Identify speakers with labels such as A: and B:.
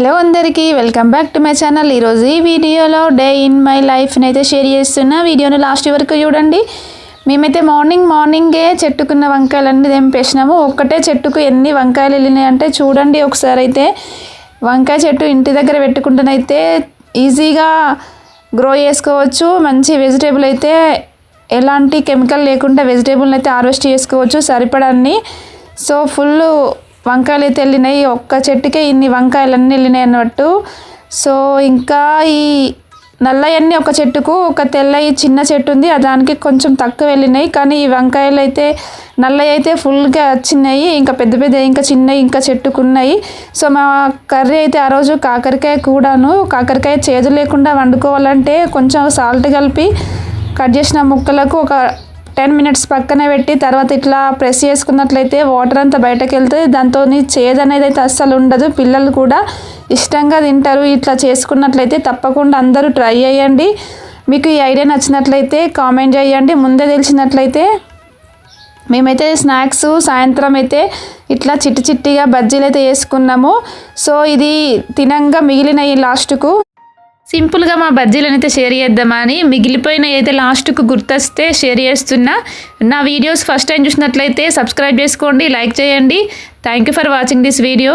A: Hello అందరికీ welcome back to my channel. ఈరోజు ఈ వీడియోలో డే ఇన్ మై లైఫ్ని అయితే షేర్ చేస్తున్నా. వీడియోని లాస్ట్ వరకు చూడండి. మేమైతే మార్నింగే చెట్టుకున్న వంకాయలన్నీ తెంపేసినాము. ఒక్కటే చెట్టుకు ఎన్ని వంకాయలు వెళ్ళినాయి అంటే చూడండి ఒకసారి. అయితే వంకాయ చెట్టు ఇంటి దగ్గర పెట్టుకుంటేనైతే ఈజీగా గ్రో చేసుకోవచ్చు. మంచి వెజిటేబుల్ అయితే ఎలాంటి కెమికల్ లేకుండా వెజిటేబుల్ని అయితే హార్వెస్ట్ చేసుకోవచ్చు సరిపడాన్ని. సో ఫుల్ వంకాయలు అయితే వెళ్ళినాయి. ఒక్క చెట్టుకే ఇన్ని వంకాయలన్నీ వెళ్ళినాయి అన్నట్టు. సో ఇంకా ఈ నల్లయన్నీ ఒక చెట్టుకు, ఒక తెల్లయి చిన్న చెట్టు ఉంది దానికి కొంచెం తక్కువ వెళ్ళినాయి. కానీ ఈ వంకాయలు అయితే నల్లయి అయితే ఫుల్గా వచ్చినాయి. ఇంకా పెద్ద ఇంకా చిన్నవి ఇంకా చెట్టుకున్నాయి. సో మా కర్రీ అయితే ఆ రోజు కాకరకాయ కూడాను. కాకరకాయ చేదు లేకుండా వండుకోవాలంటే కొంచెం సాల్ట్ కలిపి కట్ చేసిన ముక్కలకు ఒక 10 minutes పక్కన పెట్టి తర్వాత ఇట్లా ప్రెస్ చేసుకున్నట్లయితే వాటర్ అంతా బయటకు వెళ్తే దాంతో చేదు అనేది అయితే అస్సలు ఉండదు. పిల్లలు కూడా ఇష్టంగా తింటారు. ఇట్లా చేసుకున్నట్లయితే తప్పకుండా అందరూ ట్రై చేయండి. మీకు ఈ ఐడియా నచ్చినట్లయితే కామెంట్ చేయండి. ముందే తెలిసినట్లయితే మేమైతే స్నాక్స్ సాయంత్రం అయితే ఇట్లా చిట్టిగా బజ్జీలు అయితే వేసుకున్నాము. సో ఇది తినంగా మిగిలిన ఈ లాస్ట్కు సింపుల్గా మా బజ్జీలను అయితే షేర్ చేద్దామని మిగిలిపోయిన అయితే లాస్ట్కు గుర్తొస్తే షేర్ చేస్తున్నా. నా వీడియోస్ ఫస్ట్ టైం చూసినట్లయితే సబ్స్క్రైబ్ చేసుకోండి, లైక్ చేయండి. Thank you for watching this video.